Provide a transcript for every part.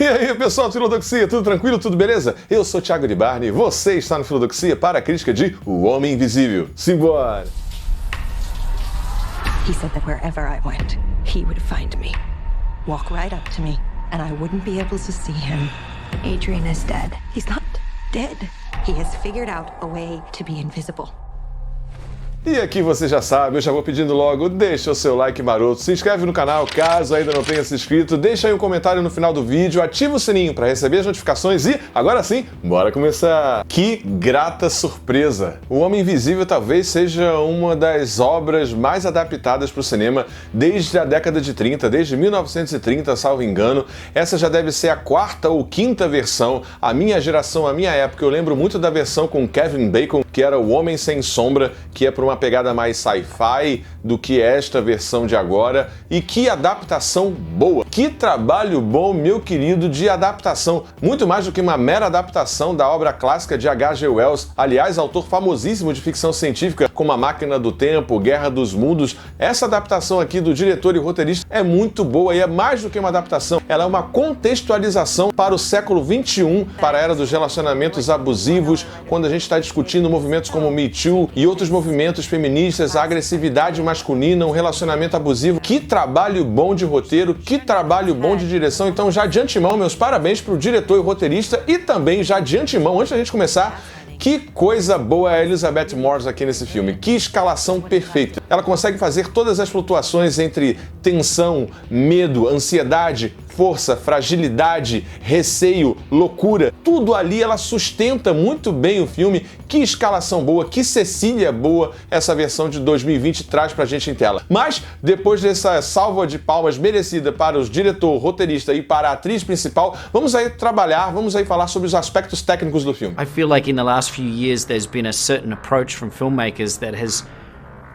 aí, pessoal do Filodoxia, tudo tranquilo, tudo beleza? Eu sou Thiago de Barney e você está no Filodoxia para a crítica de O Homem Invisível. Simbora! He said that wherever I went, he would find me, walk right up to me, and I wouldn't be able to see him. Adrian is dead. He's not dead. He has figured out a way to be invisible. E aqui você já sabe, eu já vou pedindo logo, deixa o seu like maroto, se inscreve no canal caso ainda não tenha se inscrito, deixa aí um comentário no final do vídeo, ativa o sininho para receber as notificações e, agora sim, bora começar! Que grata surpresa! O Homem Invisível talvez seja uma das obras mais adaptadas para o cinema desde a década de 30, desde 1930, salvo engano. Essa já deve ser a quarta ou quinta versão. A minha geração, a minha época, eu lembro muito da versão com Kevin Bacon, que era O Homem Sem Sombra, que é por uma pegada mais sci-fi do que esta versão de agora. E que adaptação boa! Que trabalho bom, meu querido, de adaptação. Muito mais do que uma mera adaptação da obra clássica de H.G. Wells, aliás, autor famosíssimo de ficção científica, como A Máquina do Tempo, Guerra dos Mundos. Essa adaptação aqui do diretor e roteirista é muito boa e é mais do que uma adaptação. Ela é uma contextualização para o século XXI, para a era dos relacionamentos abusivos, quando a gente está discutindo movimentos como Me Too e outros movimentos feministas, a agressividade masculina, um relacionamento abusivo. Que trabalho bom de roteiro, que trabalho bom de direção. Então, já de antemão, meus parabéns para o diretor e roteirista e também, já de antemão, antes da gente começar, que coisa boa é a Elizabeth Moss aqui nesse filme. Que escalação perfeita. Ela consegue fazer todas as flutuações entre tensão, medo, ansiedade, força, fragilidade, receio, loucura. Tudo ali ela sustenta muito bem o filme. Que escalação boa, que Cecília boa essa versão de 2020 traz pra gente em tela. Mas, depois dessa salva de palmas merecida para o diretor, roteirista e para a atriz principal, vamos aí trabalhar, vamos aí falar sobre os aspectos técnicos do filme. I feel like in the last few years there's been a certain approach from filmmakers that has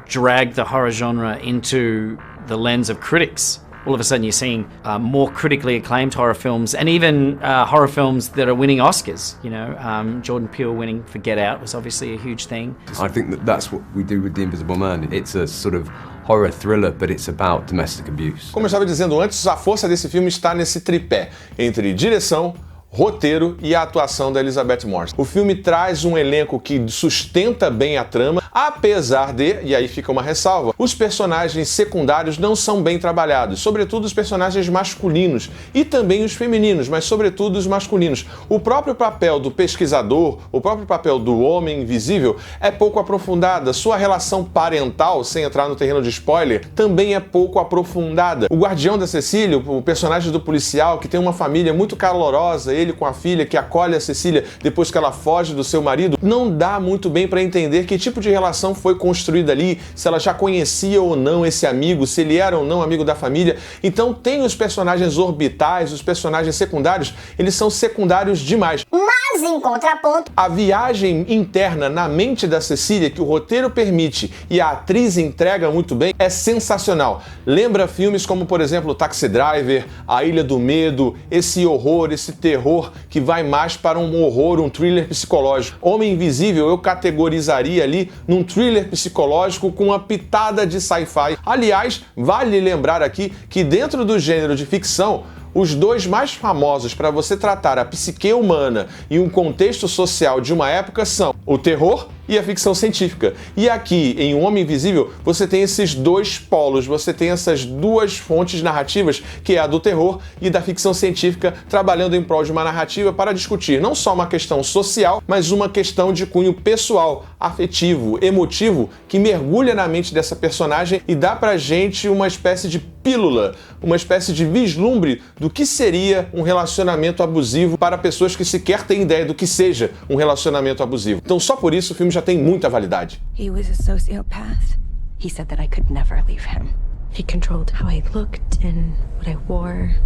dragged the horror genre into the lens of critics. All of a sudden you're seeing more critically acclaimed horror films and even horror films that are winning Oscars. You know, Jordan Peele winning for Get Out was obviously a huge thing. I think that that's what we do with The Invisible Man. It's a sort of horror thriller, but it's about domestic abuse. Como eu estava dizendo antes, a força desse filme está nesse tripé entre direção, roteiro e a atuação da Elizabeth Moss. O filme traz um elenco que sustenta bem a trama, apesar de, e aí fica uma ressalva, os personagens secundários não são bem trabalhados, sobretudo os personagens masculinos e também os femininos, mas sobretudo os masculinos. O próprio papel do pesquisador, o próprio papel do homem invisível é pouco aprofundada. Sua relação parental, sem entrar no terreno de spoiler, também é pouco aprofundada. O guardião da Cecília, o personagem do policial, que tem uma família muito calorosa, ele com a filha que acolhe a Cecília depois que ela foge do seu marido, não dá muito bem para entender que tipo de relação foi construída ali, se ela já conhecia ou não esse amigo, se ele era ou não amigo da família. Então tem os personagens orbitais, os personagens secundários, eles são secundários demais. Mas, em contraponto, a viagem interna na mente da Cecília, que o roteiro permite e a atriz entrega muito bem, é sensacional. Lembra filmes como, por exemplo, Taxi Driver, A Ilha do Medo, esse horror, esse terror que vai mais para um horror, um thriller psicológico. Homem Invisível eu categorizaria ali num thriller psicológico com uma pitada de sci-fi. Aliás, vale lembrar aqui que dentro do gênero de ficção, os dois mais famosos para você tratar a psique humana e um contexto social de uma época são o terror e a ficção científica. E aqui, em Um Homem Invisível, você tem esses dois polos, você tem essas duas fontes narrativas, que é a do terror e da ficção científica, trabalhando em prol de uma narrativa para discutir não só uma questão social, mas uma questão de cunho pessoal, afetivo, emotivo, que mergulha na mente dessa personagem e dá pra gente uma espécie de pílula, uma espécie de vislumbre do que seria um relacionamento abusivo para pessoas que sequer têm ideia do que seja um relacionamento abusivo. Então só por isso o filme já tem muita validade. He was a sociopath. He said that I could never leave him. He controlled how I looked and what I wore.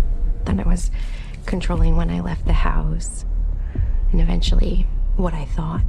Then I was controlling when I left the house. And eventually, what I thought.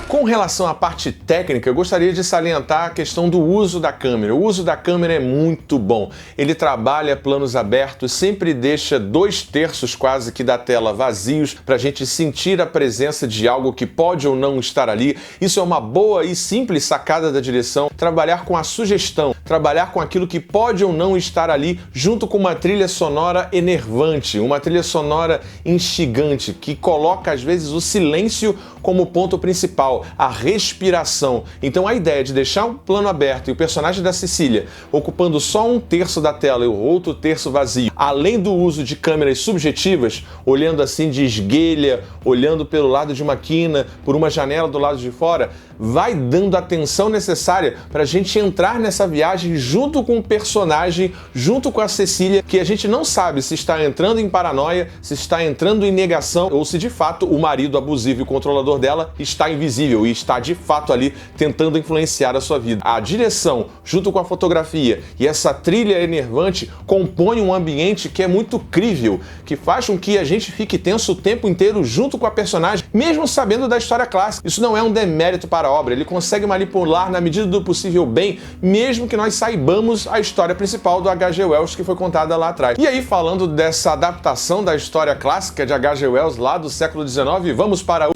Com relação à parte técnica, eu gostaria de salientar a questão do uso da câmera. O uso da câmera é muito bom. Ele trabalha planos abertos, sempre deixa 2/3 quase que da tela vazios para a gente sentir a presença de algo que pode ou não estar ali. Isso é uma boa e simples sacada da direção. Trabalhar com a sugestão, trabalhar com aquilo que pode ou não estar ali, junto com uma trilha sonora enervante, uma trilha sonora instigante, que coloca às vezes o silêncio como ponto principal, a respiração. Então a ideia de deixar um plano aberto e o personagem da Cecília ocupando só 1/3 da tela e o outro terço vazio, além do uso de câmeras subjetivas, olhando assim de esguelha, olhando pelo lado de uma quina, por uma janela do lado de fora, vai dando a atenção necessária para a gente entrar nessa viagem junto com o personagem, junto com a Cecília, que a gente não sabe se está entrando em paranoia, se está entrando em negação ou se de fato o marido abusivo e controlador dela está invisível e está de fato ali tentando influenciar a sua vida. A direção, junto com a fotografia e essa trilha enervante, compõe um ambiente que é muito crível, que faz com que a gente fique tenso o tempo inteiro junto com a personagem, mesmo sabendo da história clássica. Isso não é um demérito para a obra, ele consegue manipular na medida do possível bem, mesmo que nós saibamos a história principal do H.G. Wells que foi contada lá atrás. E aí, falando dessa adaptação da história clássica de H.G. Wells lá do século XIX, vamos para o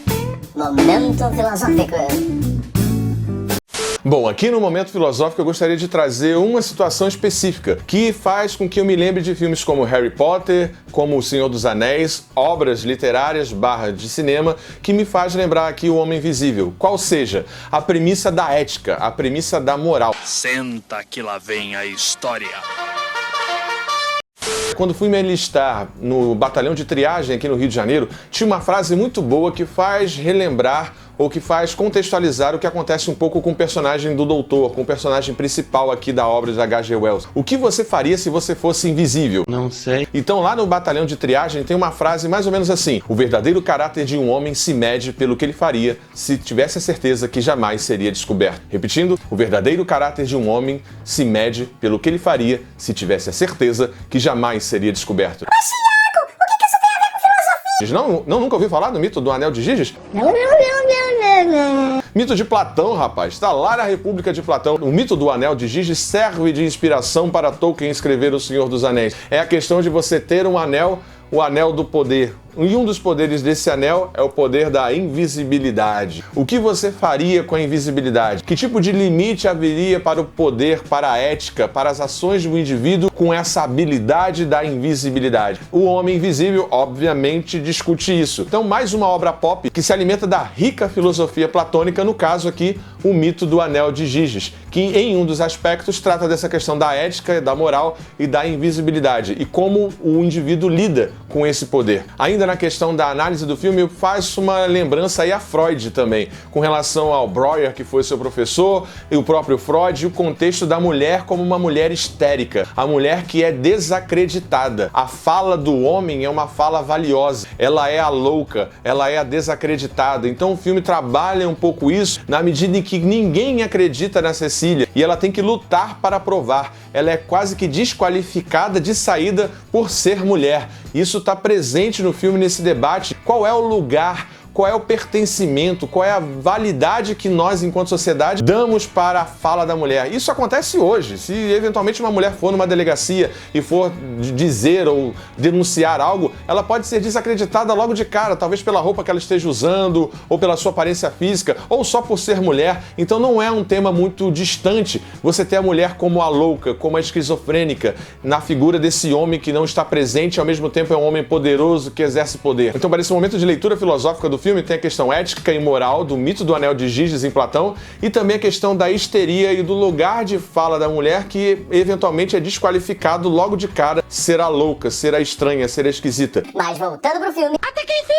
Momento Filosófico. Bom, aqui no Momento Filosófico eu gostaria de trazer uma situação específica que faz com que eu me lembre de filmes como Harry Potter, como O Senhor dos Anéis, obras literárias / de cinema, que me faz lembrar aqui O Homem Invisível. Qual seja, a premissa da ética, a premissa da moral. Senta que lá vem a história. Quando fui me alistar no batalhão de triagem aqui no Rio de Janeiro, tinha uma frase muito boa que faz relembrar ou que faz contextualizar o que acontece um pouco com o personagem do doutor, com o personagem principal aqui da obra de H.G. Wells. O que você faria se você fosse invisível? Não sei. Então lá no batalhão de triagem tem uma frase mais ou menos assim: o verdadeiro caráter de um homem se mede pelo que ele faria se tivesse a certeza que jamais seria descoberto. Repetindo, o verdadeiro caráter de um homem se mede pelo que ele faria se tivesse a certeza que jamais seria descoberto. Mas, Thiago, o que isso tem a ver com filosofia? Nunca ouviu falar do mito do Anel de Giges? Não. Mito de Platão, rapaz. Está lá na República de Platão. O mito do Anel de Giges serve de inspiração para Tolkien escrever O Senhor dos Anéis. É a questão de você ter um anel, o anel do poder. E um dos poderes desse anel é o poder da invisibilidade. O que você faria com a invisibilidade? Que tipo de limite haveria para o poder, para a ética, para as ações do indivíduo com essa habilidade da invisibilidade? O Homem Invisível, obviamente, discute isso. Então, mais uma obra pop que se alimenta da rica filosofia platônica, no caso aqui, o mito do Anel de Giges, que em um dos aspectos trata dessa questão da ética, da moral e da invisibilidade e como o indivíduo lida com esse poder. Ainda na questão da análise do filme, faz uma lembrança aí a Freud também, com relação ao Breuer, que foi seu professor, e o próprio Freud, e o contexto da mulher como uma mulher histérica, a mulher que é desacreditada. A fala do homem é uma fala valiosa, ela é a louca, ela é a desacreditada. Então o filme trabalha um pouco isso, na medida em que ninguém acredita na Cecília, e ela tem que lutar para provar. Ela é quase que desqualificada de saída por ser mulher. Isso está presente no filme nesse debate. Qual é o lugar, qual é o pertencimento, qual é a validade que nós, enquanto sociedade, damos para a fala da mulher. Isso acontece hoje. Se eventualmente uma mulher for numa delegacia e for dizer ou denunciar algo, ela pode ser desacreditada logo de cara, talvez pela roupa que ela esteja usando, ou pela sua aparência física, ou só por ser mulher. Então não é um tema muito distante você ter a mulher como a louca, como a esquizofrênica, na figura desse homem que não está presente e ao mesmo tempo é um homem poderoso que exerce poder. Então, para esse momento de leitura filosófica do filme, tem a questão ética e moral do mito do Anel de Giges em Platão e também a questão da histeria e do lugar de fala da mulher que eventualmente é desqualificado logo de cara, ser a louca, ser a estranha, ser a esquisita. Mas voltando pro filme. Até que enfim!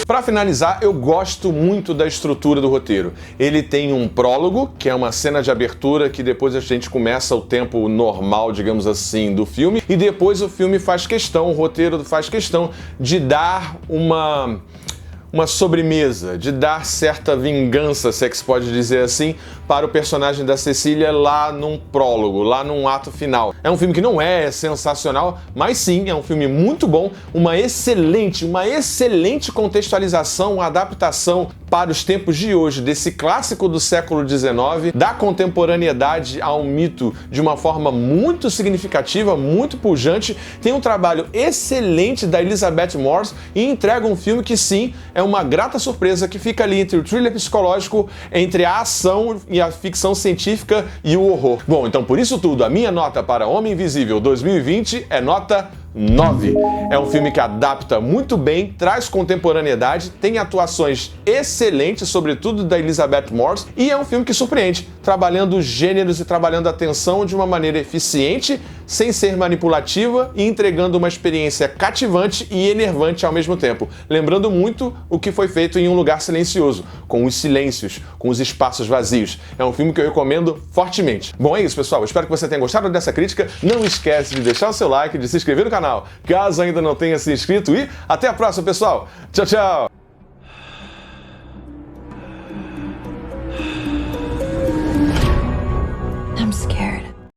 Para finalizar, eu gosto muito da estrutura do roteiro. Ele tem um prólogo, que é uma cena de abertura que depois a gente começa o tempo normal, digamos assim, do filme, e depois o filme faz questão, o roteiro faz questão de dar uma sobremesa, de dar certa vingança, se é que se pode dizer assim, para o personagem da Cecília lá num prólogo, lá num ato final. É um filme que não é sensacional, mas sim, é um filme muito bom, uma excelente contextualização, uma adaptação para os tempos de hoje desse clássico do século XIX, da contemporaneidade ao mito de uma forma muito significativa, muito pujante. Tem um trabalho excelente da Elizabeth Moss e entrega um filme que sim, é uma grata surpresa, que fica ali entre o thriller psicológico, entre a ação e a ficção científica e o horror. Bom, então por isso tudo, a minha nota para Homem Invisível 2020 é nota 9. É um filme que adapta muito bem, traz contemporaneidade, tem atuações excelentes, sobretudo da Elizabeth Moss, e é um filme que surpreende, trabalhando os gêneros e trabalhando a tensão de uma maneira eficiente, sem ser manipulativa e entregando uma experiência cativante e enervante ao mesmo tempo, lembrando muito o que foi feito em Um Lugar Silencioso, com os silêncios, com os espaços vazios. É um filme que eu recomendo fortemente. Bom, é isso, pessoal. Eu espero que você tenha gostado dessa crítica. Não esquece de deixar o seu like, de se inscrever no canal, caso ainda não tenha se inscrito, e até a próxima, pessoal. Tchau, tchau!